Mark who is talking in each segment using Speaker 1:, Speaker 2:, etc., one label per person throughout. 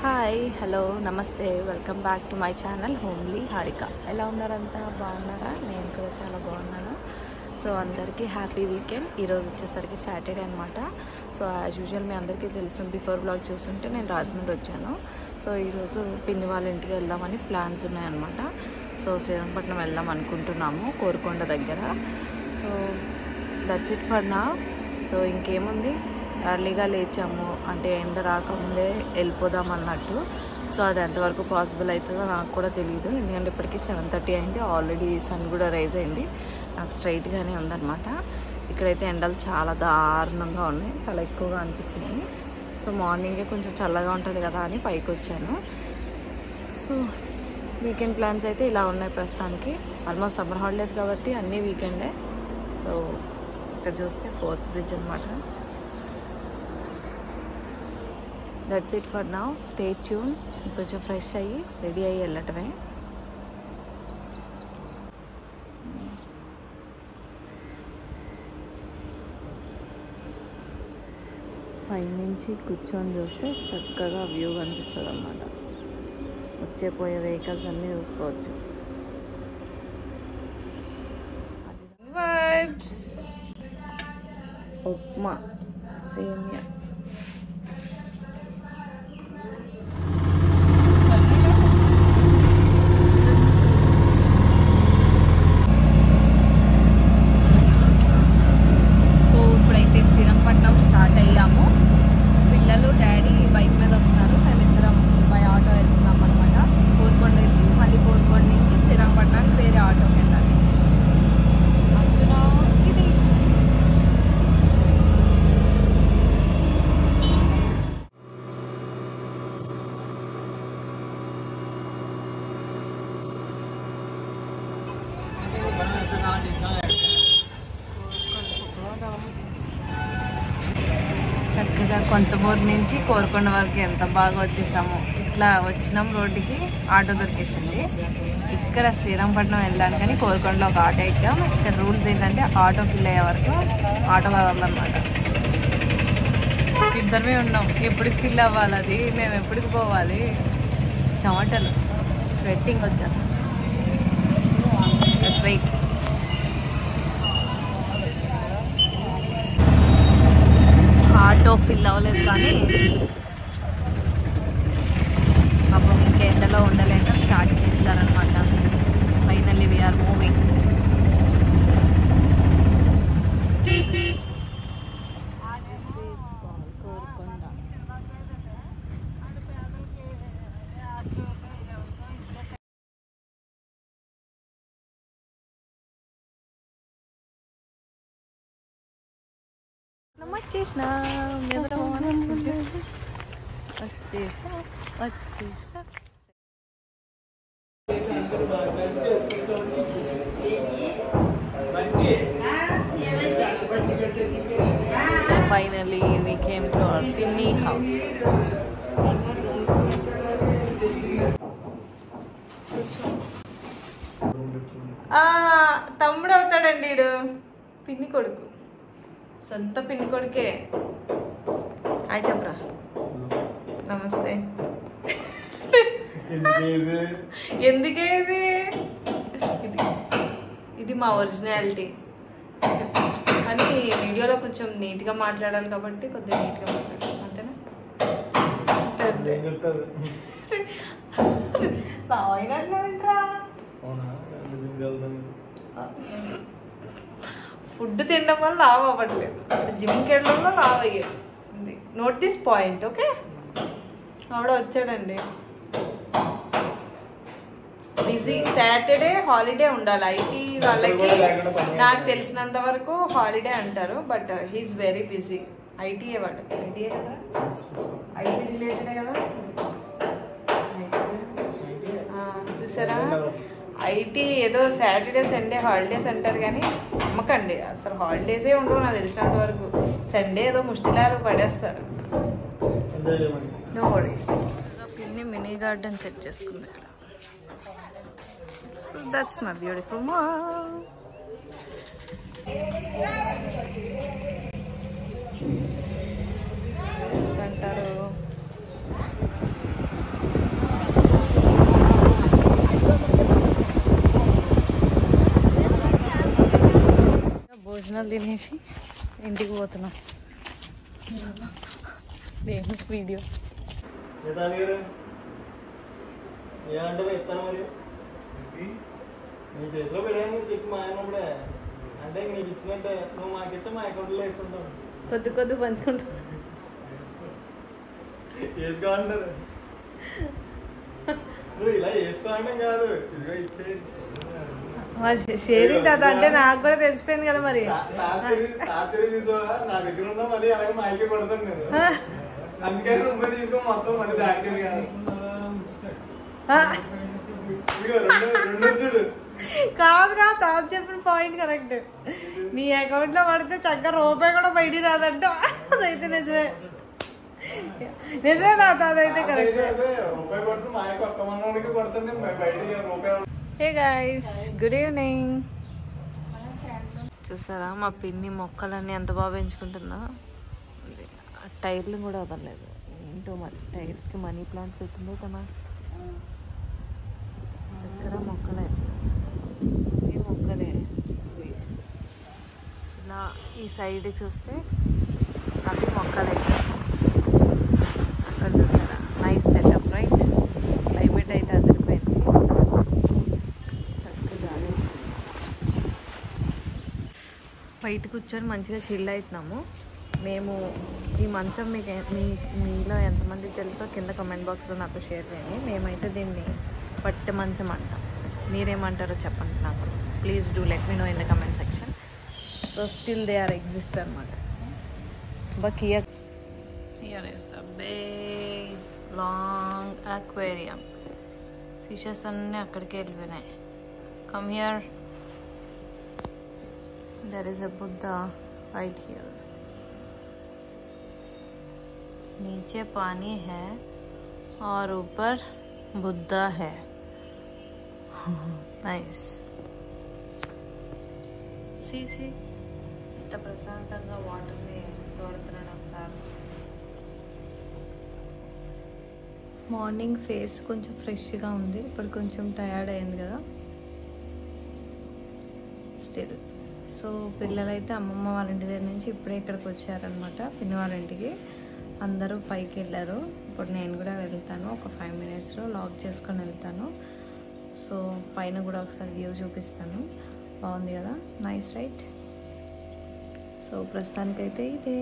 Speaker 1: Hi hello నమస్తే welcome back to my channel homely Harika. ఎలా ఉన్నారంతా బాగున్నారా? నేను కూడా చాలా బాగున్నాను. సో అందరికీ హ్యాపీ వీకెండ్. ఈరోజు వచ్చేసరికి సాటర్డే అనమాట. సో యాజ్ యూజువల్ మీ అందరికీ తెలుసు, బిఫోర్ బ్లాగ్ చూస్తుంటే నేను రాజమండ్రి వచ్చాను. సో ఈరోజు పిన్ని వాళ్ళ ఇంటికి వెళ్దామని ప్లాన్స్ ఉన్నాయన్నమాట. సో శ్రీరంగపట్నం వెళ్దాం అనుకుంటున్నాము, కోరుకొండ దగ్గర. సో దట్స్ ఇట్ ఫర్ నా. సో ఇంకేముంది, ఎర్లీగా లేచాము అంటే ఎండ రాకముందే వెళ్ళిపోదాం అన్నట్టు. సో అది ఎంతవరకు పాసిబుల్ అవుతుందో నాకు కూడా తెలియదు, ఎందుకంటే ఇప్పటికీ 7:30 అయింది. ఆల్రెడీ సన్ కూడా రైజ్ అయింది. నాకు స్ట్రైట్గానే ఉందన్నమాట. ఇక్కడైతే ఎండలు చాలా దారుణంగా ఉన్నాయి, చాలా ఎక్కువగా అనిపించినాయి. సో మార్నింగే కొంచెం చల్లగా ఉంటుంది కదా అని పైకి వచ్చాను. సో వీకెండ్ ప్లాన్స్ అయితే ఇలా ఉన్నాయి ప్రస్తుతానికి. ఆల్మోస్ట్ సమ్మర్ హాలిడేస్ కాబట్టి అన్నీ వీకెండే. సో ఇక్కడ చూస్తే 4th బ్రిడ్జ్ అనమాట. That's it for now. Stay tune. కొంచెం ఫ్రెష్ అయ్యి రెడీ అయ్యి వెళ్ళటమే. పైనుంచి కూర్చొని చూస్తే చక్కగా వ్యూ కనిపిస్తుంది అన్నమాట. వచ్చే పోయే వెహికల్స్ అన్నీ చూసుకోవచ్చు. ఉప్మా సేమియా. చక్కగా కొంతమూరు నుంచి కోరుకొండ వరకు ఎంత బాగా వచ్చేసాము. ఇట్లా వచ్చినాం, రోడ్డుకి ఆటో దొరికేసింది. ఇక్కడ శ్రీరంగపట్నం వెళ్ళడానికని కోరుకొండలో ఒక ఆటో ఎక్కాం. ఇక్కడ రూల్స్ ఏంటంటే ఆటో ఫిల్ అయ్యే వరకు ఆటో కావాలన్నమాట. ఇద్దరమే ఉన్నాం, ఎప్పటికి ఫిల్ అవ్వాలి, అది మేము ఎప్పటికి పోవాలి. చెమటలు, స్వెట్టింగ్ వచ్చేస్తాం. వెయిట్. ఆటో ఫిల్ అవ్వలేదు కానీ పాపం ఇంకా ఎండలో ఉండలేక స్టార్ట్ చేస్తారనమాట. Finally we are moving. వచ్చేసినా finally we came to our పిన్ని house. తమ్ముడు అవుతాడండి వీడు, పిన్ని కొడుకు, సొంత పిన్ని కొడుకే. హాయ్ చెప్పరా. నమస్తే. ఎందుకే ఇది ఇది మా ఒరిజినాలిటీ. కానీ వీడియోలో కొంచెం నీట్గా మాట్లాడాలి కాబట్టి కొద్దిగా నీట్గా మాట్లాడాలి, అంతేనా? ఫుడ్ తినడం వల్ల లావ్ అవ్వట్లేదు, జిమ్కి వెళ్ళడంలో లావ్ అయ్యాడు. Note this point, okay? ఆవిడ వచ్చాడండి. బిజీ. సాటర్డే హాలిడే ఉండాలి ఐటీ వాళ్ళకి, నాకు తెలిసినంత వరకు హాలిడే అంటారు. But he is very busy. ఐటీఏ వాడు, ఐటీఏ కదా, ఐటీ రిలేటెడే కదా. చూసారా, ఐటీ ఏదో సాటర్డే సండే హాలిడేస్ అంటారు కానీ నమ్మకండి, అసలు హాలిడేసే ఉండవు నాకు తెలిసినంత వరకు. సండే ఏదో ముష్టిలాలు పడేస్తారు. No worries. పిన్ని మినీ గార్డెన్ సెట్ చేసుకుంది ఇక్కడ. So that's my beautiful mom. అంటారు భోజనాలు తినేసి ఇంటికి పోతున్నాం. నేను వీడియో
Speaker 2: ఏమంటారు ఇస్తాను మరి నీ చేతిలో పెట్టాను చెక్ మా ఆయనప్పుడే అంటే ఇంక నీకు ఇచ్చినట్టే నువ్వు మాకిస్తే మా అకౌంట్లో వేసుకుంటావు.
Speaker 1: కొద్ది పంచుకుంటా
Speaker 2: వేసుకోమంటారు. నువ్వు ఇలా వేసుకోవడం కాదు ఇదిగో ఇచ్చేసి
Speaker 1: షేరింగ్ తాత అంటే నాకు కూడా తెలిసిపోయింది కదా మరి.
Speaker 2: నా దగ్గర ఉందా మళ్ళీ అలాగే మా ఆయనకి కొడతాను నేను. అందుకని నువ్వు తీసుకో మొత్తం మళ్ళీ దానికి కాదు. ఇదిగో రెండు చూడు.
Speaker 1: కాదురా తాత చెప్పిన పాయింట్ కరెక్ట్. నీ అకౌంట్ లో పడితే చక్కగా రూపాయి కూడా బయటికి రాదంట. అదైతే నిజమే తాత, అదైతే కరెక్ట్.
Speaker 2: రూపాయి కొట్టు మా ఆయన కొత్త మనకి కొడుతుంది బయట రూపాయి.
Speaker 1: Hey guys, good evening. చూసారా మా పిన్ని మొక్కలన్నీ ఎంత బాగా పెంచుకుంటుందో. టైర్లు కూడా అవ్వలేదు. ఏంటో మరి టైర్స్కి మనీ ప్లాంట్స్ పెట్టిందో తన దగ్గర మొక్కలే. ఈ మొక్కలే ఇలా ఈ సైడ్ చూస్తే అవి మొక్కలే. అక్కడ చూసారా నైస్ సెటప్ రైట్. క్లైమేట్ అయితే అదిరిపోయింది. బయట కూర్చొని మంచిగా చిల్ అవుతున్నాము మేము. ఈ మంచం మీలో ఎంతమందికి తెలుసో కింద కమెంట్ బాక్స్లో నాకు షేర్ చేయండి. మేమైతే దీన్ని పట్టె మంచం అంటాం. మీరేమంటారో చెప్పండి నాకు. Please do let me know in the comment section. So still they are exist అనమాట. But here is the big long aquarium. Fishes అన్నీ అక్కడికే వెళ్ళిపోయినాయి. Come here. There is a Buddha right here. नीचे पानी है और ऊपर बुद्धा है. Nice. See. ఇంత ప్రశాంతంగా వాటర్ని తోడుతున్నాను ఒకసారి. మార్నింగ్ ఫేస్ కొంచెం ఫ్రెష్గా ఉంది. ఇప్పుడు కొంచెం టయర్డ్ అయింది కదా. స్టిల్ సో పిల్లలైతే అమ్మమ్మ వాళ్ళ ఇంటి దగ్గర నుంచి ఇప్పుడే ఇక్కడికి వచ్చారనమాట, పిన్ని వాళ్ళ ఇంటికి. అందరూ పైకి వెళ్ళారు. ఇప్పుడు నేను కూడా వెళ్తాను. ఒక 5 minutesలో లాక్ చేసుకొని వెళ్తాను. సో పైన కూడా ఒకసారి వ్యూ చూపిస్తాను. బాగుంది కదా, నైస్ రైట్. సో ప్రస్తుతానికైతే ఇదే.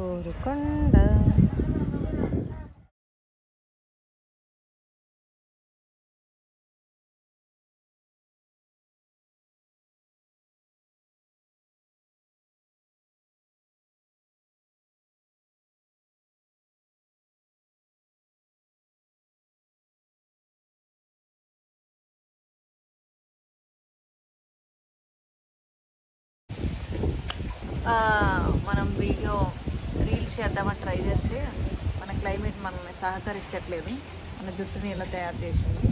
Speaker 1: కోరుకొండ మనం వీడియో రీల్స్ చేద్దామని ట్రై చేస్తే మన క్లైమేట్ మనల్ని సహకరించట్లేదు. మన జుట్టుని ఇలా తయారు చేసింది.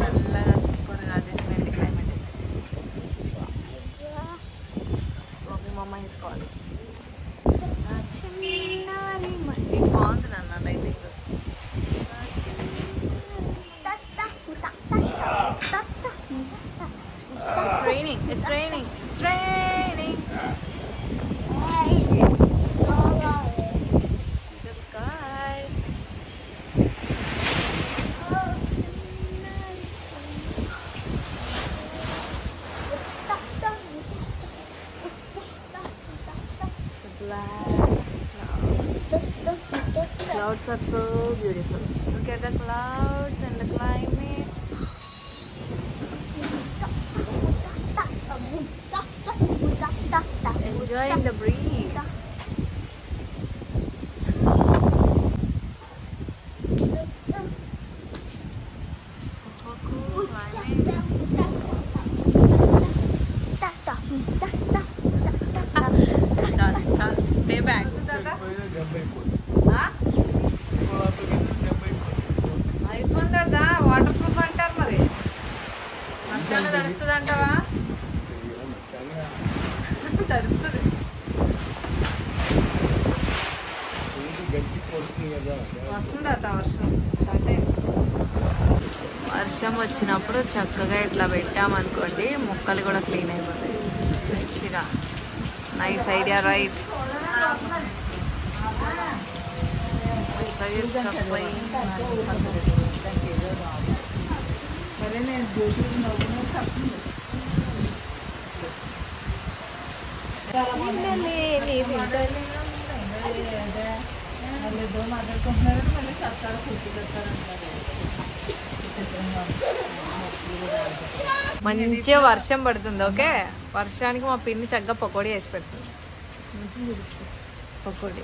Speaker 1: చల్లగా సూపర్గా అదిరిపోయింది క్లైమేట్. సో మీ మమ్మ వేసుకోవాలి. ఇది బాగుంది నాన్న lighting. It's raining. The sky. The black clouds are so beautiful. Look at the clouds and the climate. Enjoying the breeze. Stay back. iPhone da waterproof antar mari. వస్తుందట వర్షం. వర్షం వచ్చినప్పుడు చక్కగా ఇట్లా పెట్టామనుకోండి, మొక్కలు కూడా క్లీన్ అయిపోతాయి. మంచిగా నైస్ ఐడియా, రైట్? మంచిగా వర్షం పడుతుంది. ఓకే, వర్షానికి మా పిన్ని చక్కగా పకోడీ వేసి పెడుతుంది. పకోడీ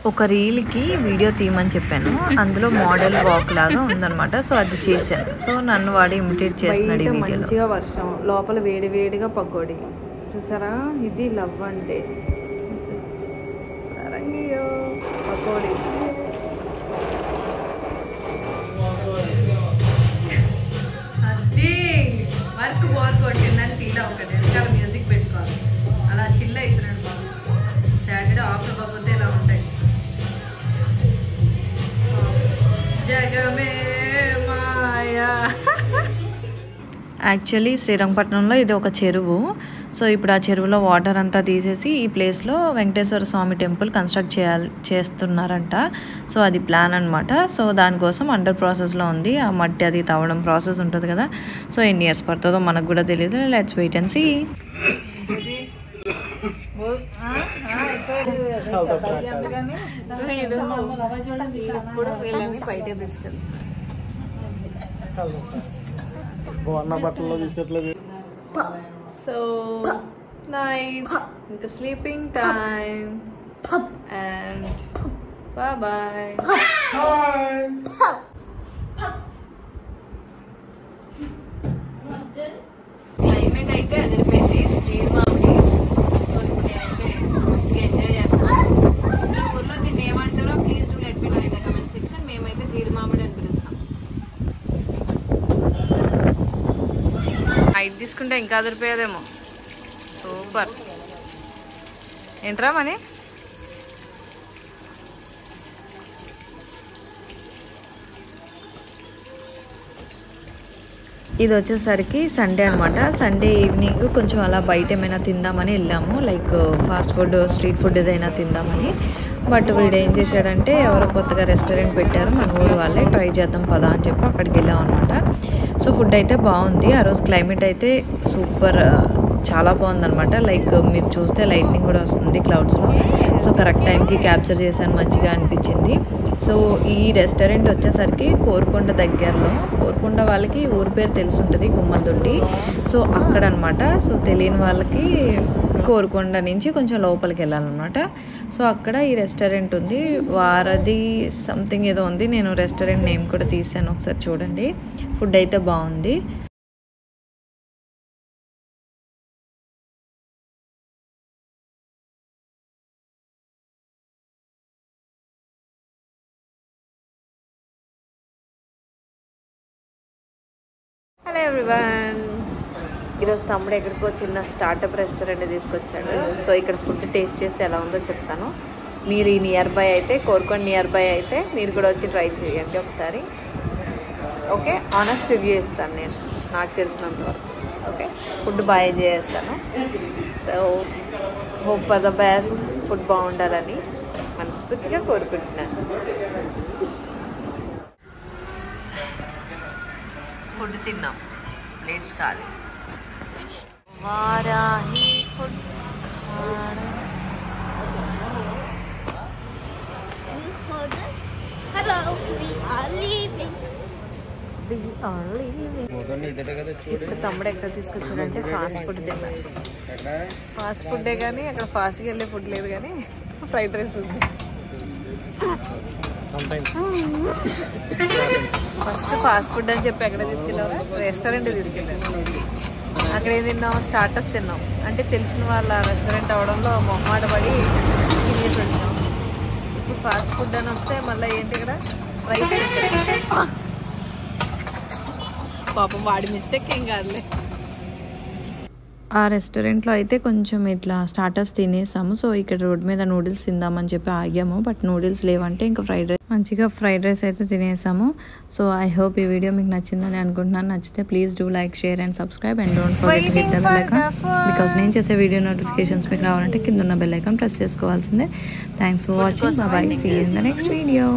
Speaker 1: ఒక రీల్కి వీడియో తీయమని చెప్పాను, అందులో మోడల్ వాక్ లాగా ఉందన్నమాట. సో అది చేశాను. సో నన్ను వాడు ఇమిటేట్ చేస్తున్నాడు ఈ వీడియోలో. మంచిగా వర్షం, లోపల వేడి వేడిగా పకోడీ. చూసారా, ఇది లవ్ అంటే. పకోడీ అది వర్క్ బోర్ కొట్టిందని ఫీల్ అవ్వకండి, ఎందుకంటే మ్యూజిక్ పెట్టుకోవాలి. అలా చిల్ అవుతున్నాడు బాబు. సాటర్డే ఆఫ్ అవ్వకపోతే ఇలా ఉంటాయి. జగమే మాయా. యాక్చువల్లీ శ్రీరంగపట్నంలో ఇది ఒక చెరువు. సో ఇప్పుడు ఆ చెరువులో వాటర్ అంతా తీసేసి ఈ ప్లేస్లో వెంకటేశ్వర స్వామి టెంపుల్ కన్స్ట్రక్ట్ చేస్తున్నారంట. సో అది ప్లాన్ అనమాట. సో దానికోసం అండర్ ప్రాసెస్లో ఉంది. ఆ మట్టి అది తవ్వడం ప్రాసెస్ ఉంటుంది కదా. సో ఎన్ని ఇయర్స్ పడుతుందో మనకు కూడా తెలియదు. Let's wait and see. ఇప్పుడు వీళ్ళని బయటే తీసుకెళ్ళి
Speaker 2: బట్టల్లో తీసుకెట్లేదు.
Speaker 1: సో నైట్, ఇంకా sleeping time and bye bye. Climate అయితే అదిరిపోయింది, జీడి మామిడి. సో ఇప్పుడు నేనైతే ఎంజాయ్ చేస్తాను. మీ ఊర్లో దీన్ని ఏమంటారో please do let me know in the comment section. మేమైతే జీడి మామిడి అని పిలుస్తాం. నైట్ తీసుకుంటే ఇంకా అదిరిపోయేదేమో. సూపర్. ఏంట్రా మనీ? ఇది వచ్చేసరికి సండే అనమాట. సండే ఈవినింగ్ కొంచెం అలా బయట ఏమైనా తిందామని వెళ్ళాము, like fast food, street food ఏదైనా తిందామని. బట్ వీడు ఏం చేశాడంటే, ఎవరో కొత్తగా రెస్టారెంట్ పెట్టారు మన ఊరు వాళ్ళే, ట్రై చేద్దాం పదా అని చెప్పి అక్కడికి వెళ్ళాం అనమాట. సో ఫుడ్ అయితే బాగుంది. ఆ రోజు క్లైమేట్ అయితే సూపర్, చాలా బాగుందనమాట. లైక్ మీరు చూస్తే లైట్నింగ్ కూడా వస్తుంది క్లౌడ్స్లో. సో కరెక్ట్ టైంకి క్యాప్చర్ చేశాను, మంచిగా అనిపించింది. సో ఈ రెస్టారెంట్ వచ్చేసరికి కోరుకొండ దగ్గరలో, కోరుకొండ వాళ్ళకి ఊరి పేరు తెలిసి ఉంటుంది, గుమ్మలదొడ్డి. సో అక్కడ అనమాట. సో తెలియని వాళ్ళకి కోరుకొండ నుంచి కొంచెం లోపలికి వెళ్ళాలన్నమాట. సో అక్కడ ఈ రెస్టారెంట్ ఉంది, వారధి సంథింగ్ ఏదో ఉంది. నేను రెస్టారెంట్ నేమ్ కూడా తీసాను, ఒకసారి చూడండి. ఫుడ్ అయితే బాగుంది. హలో ఎవ్రీవన్, ఈరోజు తమ్ముడు ఎక్కడికో చిన్న స్టార్టప్ రెస్టారెంట్ తీసుకొచ్చాడు. సో ఇక్కడ ఫుడ్ టేస్ట్ చేసి ఎలా ఉందో చెప్తాను. మీరు ఈ నియర్ బై అయితే, కోరుకొండ నియర్ బై అయితే మీరు కూడా వచ్చి ట్రై చేయండి ఒకసారి. ఓకే, ఆనెస్ట్ రివ్యూ ఇస్తాను నేను, నాకు తెలిసినంత వరకు. ఓకే, ఫుడ్ బాగా ఎంజాయ్ చేస్తాను. So hope for the best, food బాగుండాలని మనస్ఫూర్తిగా కోరుకుంటున్నాను. ఫుడ్ తిన్నాం, ప్లేట్స్ ఖాళీ. వారాహి ఫుడ్ ఇప్పుడు తమ్ముడు ఎక్కడ తీసుకొచ్చాడంటే ఫాస్ట్ ఫుడ్ తిన్నాను. ఫాస్ట్ ఫుడ్డే కానీ అక్కడ ఫాస్ట్గా వెళ్ళే ఫుడ్ లేదు, కానీ ఫ్రైడ్ రైస్ ఉంది. ఫస్ట్ ఫాస్ట్ ఫుడ్ అని చెప్పి ఎక్కడ తీసుకెళ్ళావా? రెస్టారెంట్ తీసుకెళ్ళాను. అక్కడ ఏం తిన్నాం? స్టార్టర్స్ తిన్నాం. అంటే తెలిసిన వాళ్ళ రెస్టారెంట్ అవడంలో మొహమాట పడి తినేసి వచ్చాం. ఇప్పుడు ఫాస్ట్ ఫుడ్ అని వస్తే మళ్ళీ ఏంటి ఇక్కడ రైస్. పాపం వాడి మిస్టేక్ ఏం కాదులే. ఆ రెస్టారెంట్లో అయితే కొంచెం ఇట్లా స్టార్టర్స్ తినేసాము. సో ఇక్కడ రోడ్ మీద నూడిల్స్ తిందామని చెప్పి ఆగాము. బట్ నూడిల్స్ లేవంటే ఇంకా మంచిగా ఫ్రైడ్ రైస్ అయితే తినేసాము. సో ఐ హోప్ ఈ వీడియో మీకు నచ్చిందని అనుకుంటున్నాను. నచ్చితే please do like, share and subscribe and don't forget to hit the bell icon because నేను చేసే వీడియో నోటిఫికేషన్స్ మీకు రావాలంటే కింద ఉన్న బెల్ ఐకాన్ ప్రెస్ చేసుకోవాల్సిందే. Thanks for watching. Bye. See you in the next video.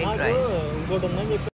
Speaker 2: ఇంకోటి ఉందని చెప్పి